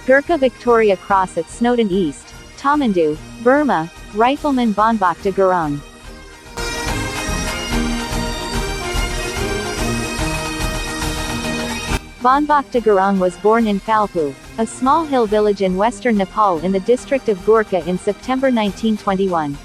Gurkha Victoria Cross at Snowdon East, Tamandu, Burma, Rifleman Bhanbhagta Gurung. Bhanbhagta Gurung was born in Phalpu, a small hill village in western Nepal in the district of Gurkha in September 1921.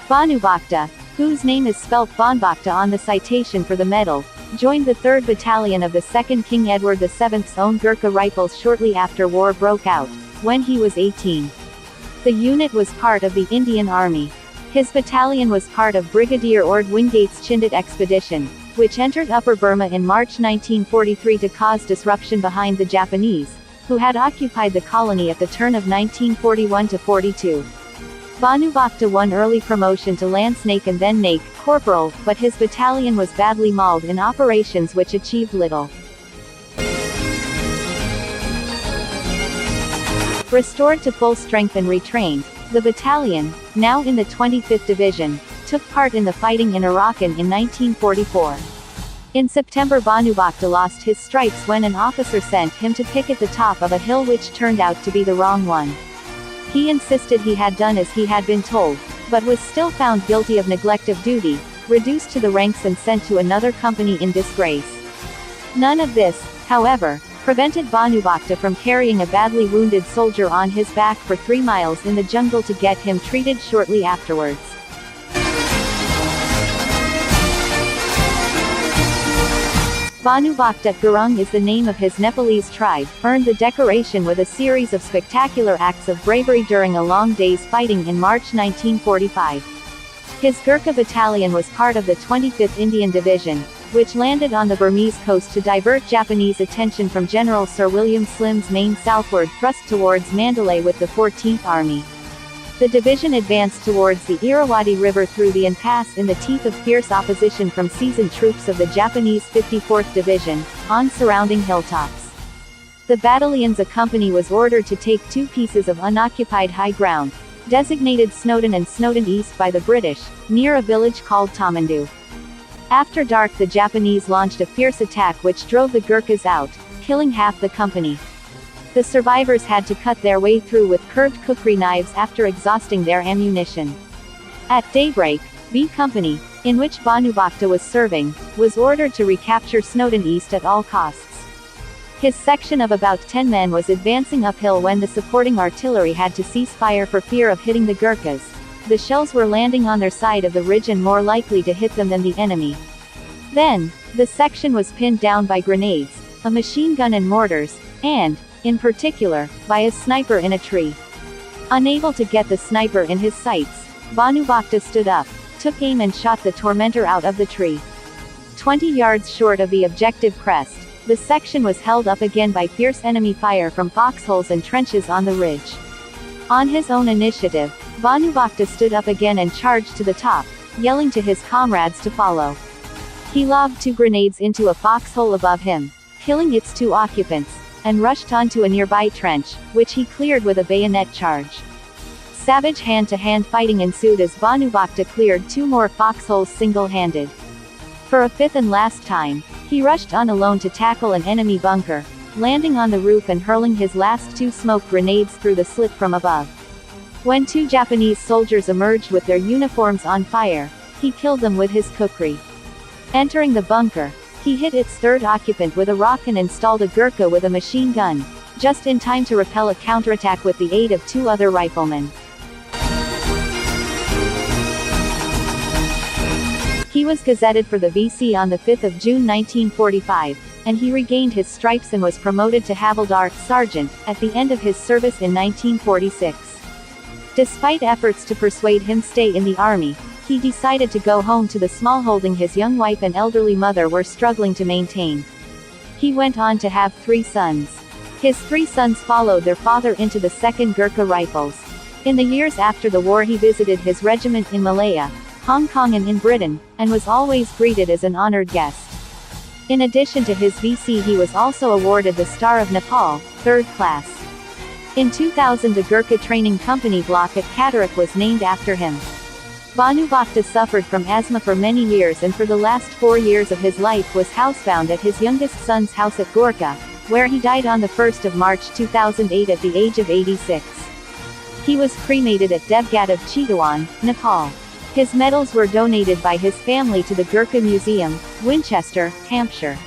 Bhanubhakta, whose name is spelt Bhanbhagta on the citation for the medal, joined the 3rd Battalion of the 2nd King Edward VII's own Gurkha Rifles shortly after war broke out, when he was 18. The unit was part of the Indian Army. His battalion was part of Brigadier Ord Wingate's Chindit expedition, which entered Upper Burma in March 1943 to cause disruption behind the Japanese, who had occupied the colony at the turn of 1941–42. Bhanubhakta won early promotion to Lance Naik and then Naik Corporal, but his battalion was badly mauled in operations which achieved little. Restored to full strength and retrained, the battalion, now in the 25th Division, took part in the fighting in Arakan in 1944. In September, Bhanubhakta lost his stripes when an officer sent him to pick at the top of a hill which turned out to be the wrong one. He insisted he had done as he had been told, but was still found guilty of neglect of duty, reduced to the ranks and sent to another company in disgrace. None of this, however, prevented Bhanubhakta from carrying a badly wounded soldier on his back for 3 miles in the jungle to get him treated shortly afterwards. Bhanubhagta Gurung is the name of his Nepalese tribe, earned the decoration with a series of spectacular acts of bravery during a long day's fighting in March 1945. His Gurkha battalion was part of the 25th Indian Division, which landed on the Burmese coast to divert Japanese attention from General Sir William Slim's main southward thrust towards Mandalay with the 14th Army. The division advanced towards the Irrawaddy River through the impasse in the teeth of fierce opposition from seasoned troops of the Japanese 54th Division, on surrounding hilltops. The battalion's company was ordered to take 2 pieces of unoccupied high ground, designated Snowdon and Snowdon East by the British, near a village called Tamandu. After dark, the Japanese launched a fierce attack which drove the Gurkhas out, killing half the company. The survivors had to cut their way through with curved kukri knives after exhausting their ammunition. At daybreak, B Company, in which Bhanubhakta was serving, was ordered to recapture Snowdon East at all costs. His section of about 10 men was advancing uphill when the supporting artillery had to cease fire for fear of hitting the Gurkhas. The shells were landing on their side of the ridge and more likely to hit them than the enemy. Then, the section was pinned down by grenades, a machine gun and mortars, and, in particular, by a sniper in a tree. Unable to get the sniper in his sights, Bhanubhakta stood up, took aim and shot the tormentor out of the tree. 20 yards short of the objective crest, the section was held up again by fierce enemy fire from foxholes and trenches on the ridge. On his own initiative, Bhanubhakta stood up again and charged to the top, yelling to his comrades to follow. He lobbed 2 grenades into a foxhole above him, killing its 2 occupants, and rushed onto a nearby trench, which he cleared with a bayonet charge. Savage hand-to-hand fighting ensued as Bhanubhakta cleared 2 more foxholes single-handed. For a 5th and last time, he rushed on alone to tackle an enemy bunker, landing on the roof and hurling his last 2 smoke grenades through the slit from above. When 2 Japanese soldiers emerged with their uniforms on fire, he killed them with his kukri. Entering the bunker, he hit its 3rd occupant with a rock and installed a Gurkha with a machine gun, just in time to repel a counterattack with the aid of 2 other riflemen. He was gazetted for the V.C on the 5th of June 1945, and he regained his stripes and was promoted to Havildar Sergeant at the end of his service in 1946. Despite efforts to persuade him stay in the army, he decided to go home to the small holding his young wife and elderly mother were struggling to maintain. He went on to have 3 sons. His 3 sons followed their father into the 2nd Gurkha Rifles. In the years after the war he visited his regiment in Malaya, Hong Kong and in Britain, and was always greeted as an honored guest. In addition to his V.C. he was also awarded the Star of Nepal, 3rd class. In 2000 the Gurkha Training Company block at Katarak was named after him. Bhanubhakta suffered from asthma for many years and for the last 4 years of his life was housebound at his youngest son's house at Gorkha, where he died on the 1st of March 2008 at the age of 86. He was cremated at Devghat of Chitwan, Nepal. His medals were donated by his family to the Gurkha Museum, Winchester, Hampshire.